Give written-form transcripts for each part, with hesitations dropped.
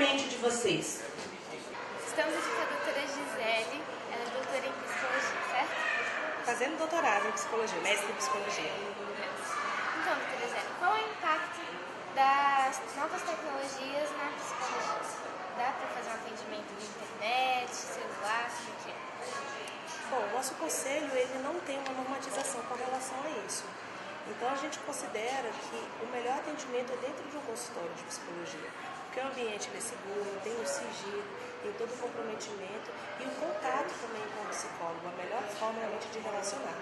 frente de vocês? Estamos aqui com a doutora Gisele, ela é doutora em psicologia, certo? Fazendo doutorado em psicologia, mestre em psicologia. Então, doutora Gisele, qual é o impacto das novas tecnologias na psicologia? Dá para fazer um atendimento via internet, celular, como que é? Bom, o nosso conselho ele não tem uma normatização com relação a isso. Então a gente considera que o melhor atendimento é dentro de um consultório de psicologia, porque o ambiente ele é seguro, tem o sigilo, tem todo o comprometimento e o contato também com o psicólogo, a melhor forma realmente de relacionar.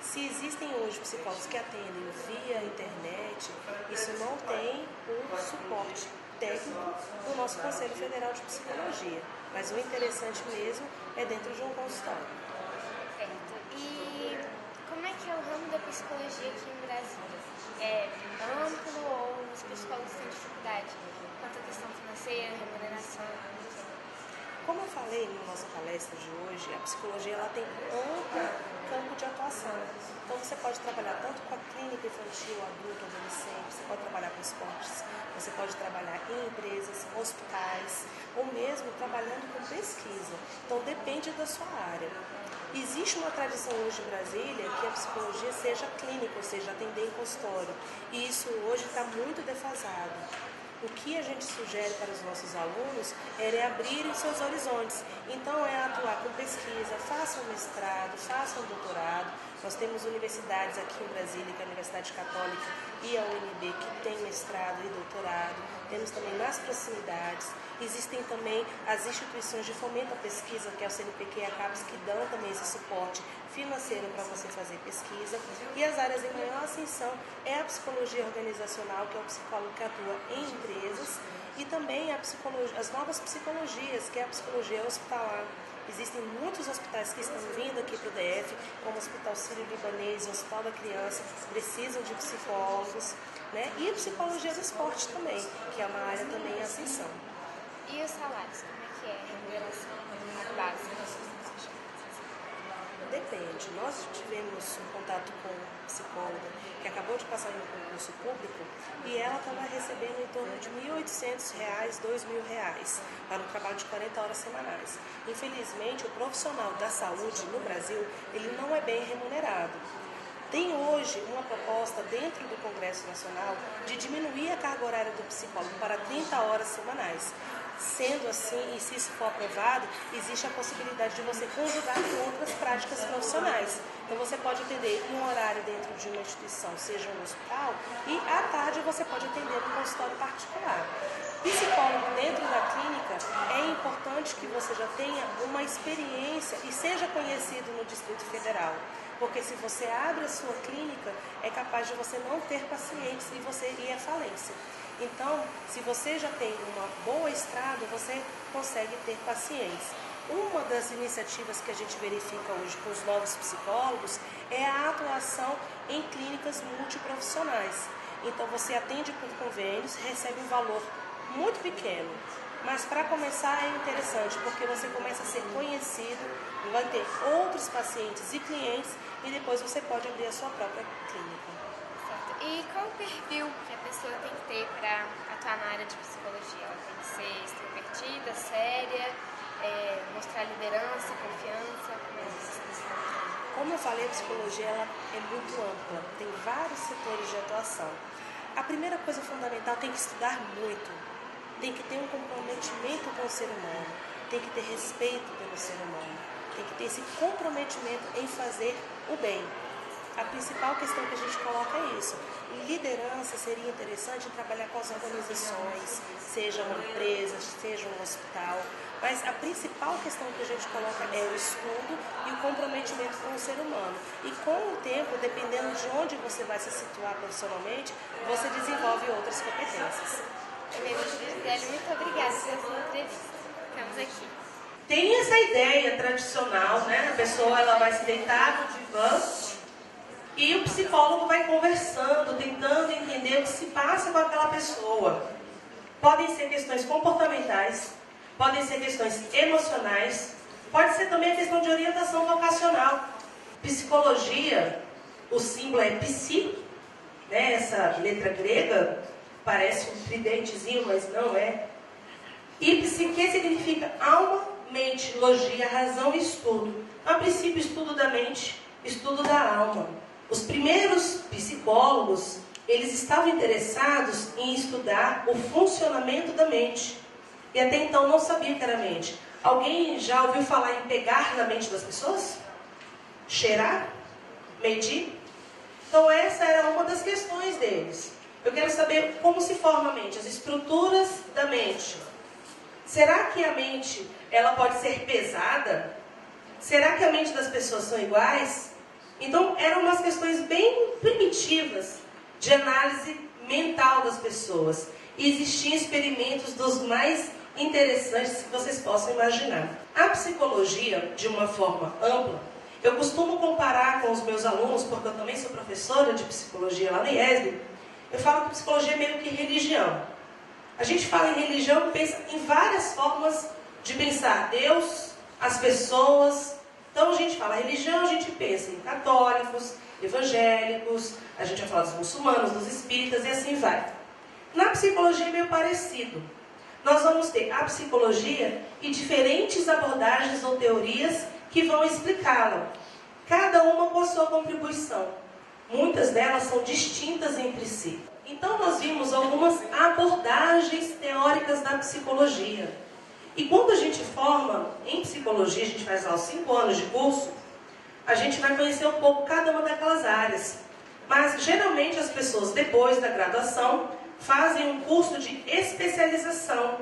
Se existem hoje psicólogos que atendem via internet, isso não tem o suporte técnico do nosso Conselho Federal de Psicologia, mas o interessante mesmo é dentro de um consultório. Certo. E como é que é o ramo da psicologia aqui em Brasília? É amplo ou os psicólogos têm dificuldade quanto à questão financeira, remuneração? Como eu falei na nossa palestra de hoje, a psicologia ela tem amplo campo de atuação. Então você pode trabalhar tanto com a clínica infantil, adulto, adolescente, você pode trabalhar com esportes, você pode trabalhar em empresas, hospitais, ou mesmo trabalhando com pesquisa. Então depende da sua área. Existe uma tradição hoje em Brasília que a psicologia seja clínica, ou seja, atender em consultório. E isso hoje está muito defasado. O que a gente sugere para os nossos alunos é abrirem seus horizontes. Então, é atuar com pesquisa, façam mestrado, façam doutorado. Nós temos universidades aqui em Brasília, que é a Universidade Católica e a UNB, que tem mestrado e doutorado. Temos também nas proximidades. Existem também as instituições de fomento à pesquisa, que é o CNPq e a CAPES, que dão também esse suporte financeiro para você fazer pesquisa. E as áreas em maior ascensão é a psicologia organizacional, que é o psicólogo que atua em empresas, e também as novas psicologias, que é a psicologia hospitalar. Existem muitos hospitais que estão vindo aqui para o DF, como o Hospital Sírio-Libanês, o Hospital da Criança, precisam de psicólogos, né? E psicologia do esporte também, que é uma área também em ascensão. E os salários, como é que é a remuneração básica? Depende. Nós tivemos um contato com uma psicóloga que acabou de passar no concurso público e ela estava recebendo em torno de R$ 1.800, R$ 2.000 para um trabalho de 40 horas semanais. Infelizmente, o profissional da saúde no Brasil, ele não é bem remunerado. Tem hoje uma proposta dentro do Congresso Nacional de diminuir a carga horária do psicólogo para 30 horas semanais. Sendo assim, e se isso for aprovado, existe a possibilidade de você conjugar com outras práticas profissionais. Então você pode atender em um horário dentro de uma instituição, seja um hospital, e à tarde você pode atender no consultório particular. Psicólogo dentro da clínica, é importante que você já tenha uma experiência e seja conhecido no Distrito Federal. Porque se você abre a sua clínica, é capaz de você não ter pacientes e você ir à falência. Então, se você já tem uma boa estrada, você consegue ter pacientes. Uma das iniciativas que a gente verifica hoje com os novos psicólogos é a atuação em clínicas multiprofissionais. Então, você atende por convênios, recebe um valor muito pequeno. Mas para começar é interessante, porque você começa a ser conhecido, vai ter outros pacientes e clientes e depois você pode abrir a sua própria clínica. Certo. E qual o perfil que a pessoa tem que ter para atuar na área de psicologia? Ela tem que ser extrovertida, séria, mostrar liderança, confiança? Como eu falei, a psicologia ela é muito ampla, tem vários setores de atuação. A primeira coisa fundamental, tem que estudar muito, tem que ter um comprometimento com o ser humano, tem que ter respeito pelo ser humano, tem que ter esse comprometimento em fazer o bem. A principal questão que a gente coloca é isso. Liderança seria interessante em trabalhar com as organizações, seja uma empresa, seja um hospital, mas a principal questão que a gente coloca é o estudo e o comprometimento com o ser humano. E com o tempo, dependendo de onde você vai se situar profissionalmente, você desenvolve outras competências. Gisele, muito obrigada pela sua entrevista. Estamos aqui. Tem essa ideia tradicional, né? A pessoa ela vai se deitar no divã e o psicólogo vai conversando, tentando entender o que se passa com aquela pessoa. Podem ser questões comportamentais, podem ser questões emocionais, pode ser também a questão de orientação vocacional. Psicologia, o símbolo é psi, né? Essa letra grega parece um tridentezinho, mas não é. E psique significa alma, mente, logia, razão e estudo. A princípio, estudo da mente, estudo da alma. Os primeiros psicólogos, eles estavam interessados em estudar o funcionamento da mente. E até então não sabiam o que era mente. Alguém já ouviu falar em pegar na mente das pessoas? Cheirar? Medir? Então essa era uma das questões deles. Eu quero saber como se forma a mente, as estruturas da mente. Será que a mente, ela pode ser pesada? Será que a mente das pessoas são iguais? Então eram umas questões bem primitivas de análise mental das pessoas. E existiam experimentos dos mais interessantes que vocês possam imaginar. A psicologia, de uma forma ampla, eu costumo comparar com os meus alunos, porque eu também sou professora de psicologia lá no IESB, eu falo que psicologia é meio que religião. A gente fala em religião e pensa em várias formas de pensar Deus, as pessoas. Então a gente fala religião, a gente pensa em católicos, evangélicos, a gente vai falar dos muçulmanos, dos espíritas e assim vai. Na psicologia é meio parecido. Nós vamos ter a psicologia e diferentes abordagens ou teorias que vão explicá-la. Cada uma com a sua contribuição. Muitas delas são distintas entre si. Então nós vimos algumas abordagens teóricas da psicologia. E quando a gente forma em psicologia, a gente faz lá os 5 anos de curso, a gente vai conhecer um pouco cada uma daquelas áreas. Mas geralmente as pessoas depois da graduação fazem um curso de especialização.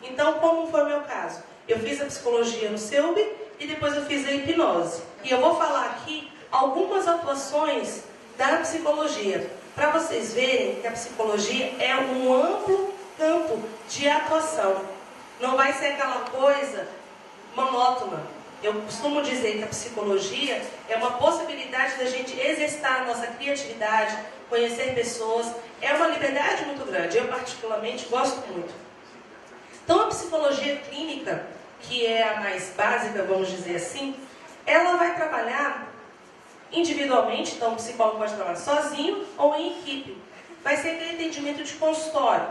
Então, como foi o meu caso? Eu fiz a psicologia no CEUB e depois eu fiz a hipnose. E eu vou falar aqui algumas atuações da psicologia, para vocês verem que a psicologia é um amplo campo de atuação. Não vai ser aquela coisa monótona. Eu costumo dizer que a psicologia é uma possibilidade da gente exercitar a nossa criatividade, conhecer pessoas. É uma liberdade muito grande. Eu, particularmente, gosto muito. Então, a psicologia clínica, que é a mais básica, vamos dizer assim, ela vai trabalhar individualmente. Então, o psicólogo pode trabalhar sozinho ou em equipe. Vai ser aquele atendimento de consultório.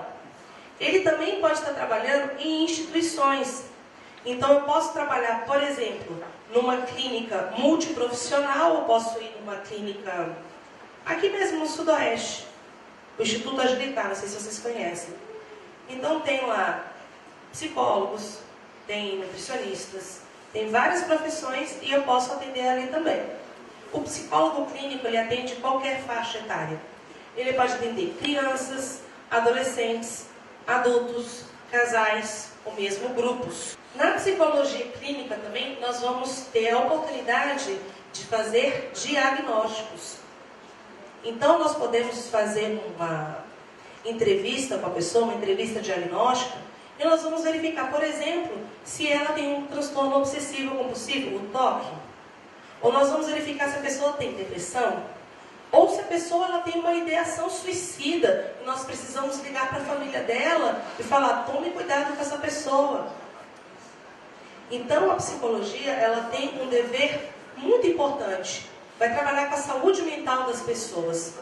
Ele também pode estar trabalhando em instituições. Então, eu posso trabalhar, por exemplo, numa clínica multiprofissional, eu posso ir numa clínica aqui mesmo no Sudoeste, o Instituto Agilitar, não sei se vocês conhecem. Então, tem lá psicólogos, tem nutricionistas, tem várias profissões e eu posso atender ali também. O psicólogo clínico, ele atende qualquer faixa etária. Ele pode atender crianças, adolescentes, adultos, casais ou mesmo grupos. Na psicologia clínica também, nós vamos ter a oportunidade de fazer diagnósticos. Então, nós podemos fazer uma entrevista com a pessoa, uma entrevista diagnóstica, e nós vamos verificar, por exemplo, se ela tem um transtorno obsessivo compulsivo, o TOC. Ou nós vamos verificar se a pessoa tem depressão, ou se a pessoa ela tem uma ideação suicida, e nós precisamos ligar para a família dela e falar, tome cuidado com essa pessoa. Então, a psicologia, ela tem um dever muito importante. Vai trabalhar com a saúde mental das pessoas.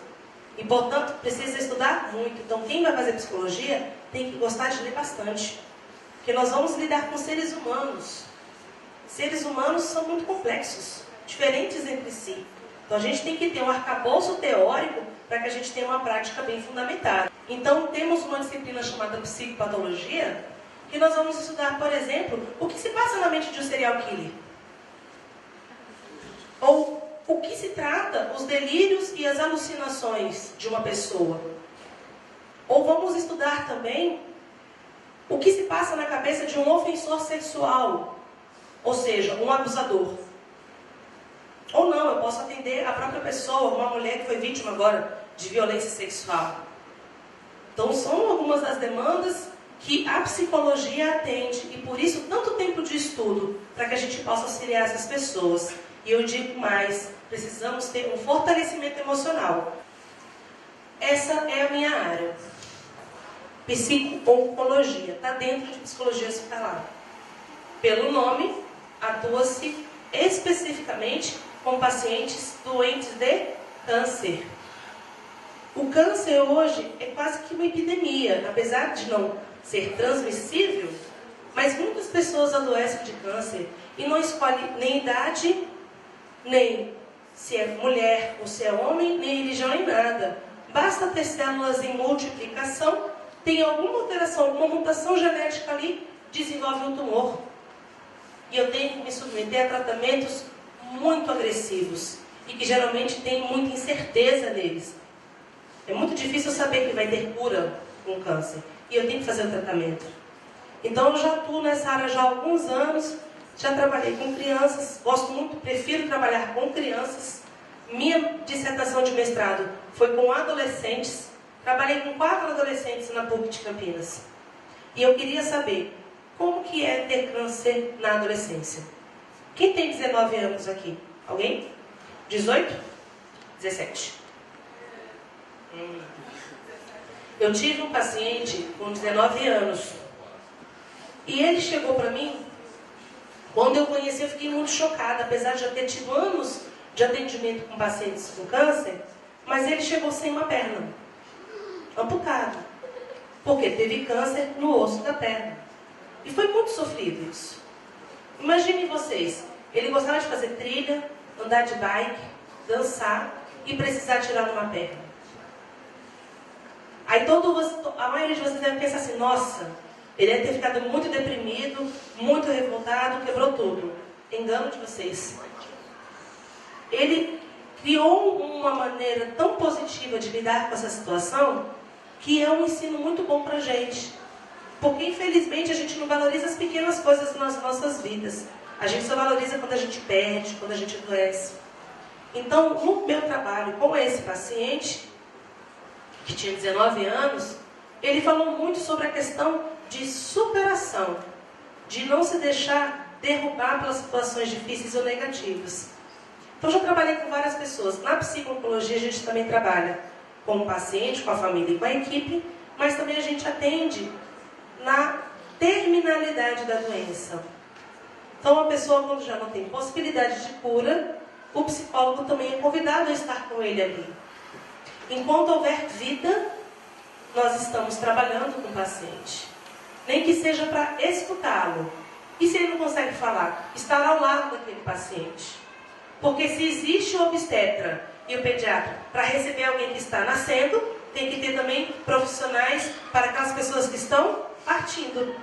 E, portanto, precisa estudar muito. Então, quem vai fazer psicologia tem que gostar de ler bastante. Porque nós vamos lidar com seres humanos. Seres humanos são muito complexos, diferentes entre si. Então, a gente tem que ter um arcabouço teórico para que a gente tenha uma prática bem fundamentada. Então, temos uma disciplina chamada psicopatologia, que nós vamos estudar, por exemplo, o que se passa na mente de um serial killer. Ou o que se trata os delírios e as alucinações de uma pessoa. Ou vamos estudar também o que se passa na cabeça de um ofensor sexual, ou seja, um abusador. Ou não, eu posso atender a própria pessoa, uma mulher que foi vítima agora de violência sexual. Então, são algumas das demandas que a psicologia atende, e por isso tanto tempo de estudo, para que a gente possa auxiliar essas pessoas. E eu digo mais, precisamos ter um fortalecimento emocional. Essa é a minha área. Psico-oncologia, está dentro de psicologia hospitalar. Pelo nome, atua-se especificamente com pacientes doentes de câncer. O câncer hoje é quase que uma epidemia, apesar de não ser transmissível, Mas muitas pessoas adoecem de câncer e não escolhem nem idade, nem se é mulher ou se é homem, nem religião, nem nada. Basta ter células em multiplicação, tem alguma alteração, alguma mutação genética ali, desenvolve um tumor. E eu tenho que me submeter a tratamentos muito agressivos e que geralmente tem muita incerteza neles. É muito difícil saber que vai ter cura com o câncer. E eu tenho que fazer o tratamento. Então eu já atuo nessa área já há alguns anos, já trabalhei com crianças, gosto muito, prefiro trabalhar com crianças. Minha dissertação de mestrado foi com adolescentes, trabalhei com 4 adolescentes na PUC de Campinas. E eu queria saber, como que é ter câncer na adolescência? Quem tem 19 anos aqui? Alguém? 18? 17. Eu tive um paciente com 19 anos. E ele chegou para mim, quando eu conheci eu fiquei muito chocada, apesar de já ter tido anos de atendimento com pacientes com câncer, mas ele chegou sem uma perna, amputado, porque teve câncer no osso da perna. E foi muito sofrido isso. Imaginem vocês, ele gostava de fazer trilha, andar de bike, dançar e precisar tirar uma perna. Aí a maioria de vocês deve pensar assim, nossa, ele deve ter ficado muito deprimido, muito revoltado, quebrou tudo. Engano de vocês. Ele criou uma maneira tão positiva de lidar com essa situação que é um ensino muito bom para a gente. Porque, infelizmente, a gente não valoriza as pequenas coisas nas nossas vidas. A gente só valoriza quando a gente perde, quando a gente adoece. Então, no meu trabalho com esse paciente, que tinha 19 anos, ele falou muito sobre a questão de superação, de não se deixar derrubar pelas situações difíceis ou negativas. Então, já trabalhei com várias pessoas. Na psico-oncologia, a gente também trabalha com o paciente, com a família e com a equipe, mas também a gente atende na terminalidade da doença. Então, a pessoa, quando já não tem possibilidade de cura, o psicólogo também é convidado a estar com ele ali. Enquanto houver vida, nós estamos trabalhando com o paciente. Nem que seja para escutá-lo. E se ele não consegue falar? Estar ao lado daquele paciente. Porque se existe o obstetra e o pediatra para receber alguém que está nascendo, tem que ter também profissionais para aquelas pessoas que estão partindo.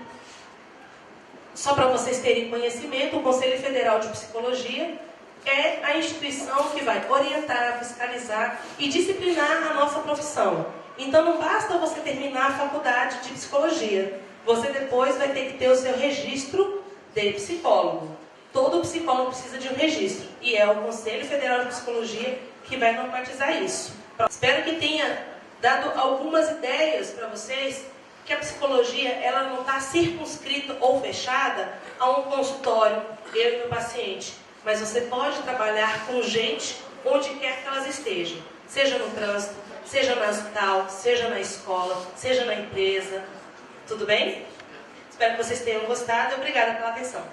Só para vocês terem conhecimento, o Conselho Federal de Psicologia é a instituição que vai orientar, fiscalizar e disciplinar a nossa profissão. Então não basta você terminar a faculdade de psicologia. Você depois vai ter que ter o seu registro de psicólogo. Todo psicólogo precisa de um registro. E é o Conselho Federal de Psicologia que vai normatizar isso. Espero que tenha dado algumas ideias para vocês que a psicologia ela não está circunscrita ou fechada a um consultório, eu e meu paciente. Mas você pode trabalhar com gente onde quer que elas estejam. Seja no trânsito, seja no hospital, seja na escola, seja na empresa. Tudo bem? Espero que vocês tenham gostado e obrigada pela atenção.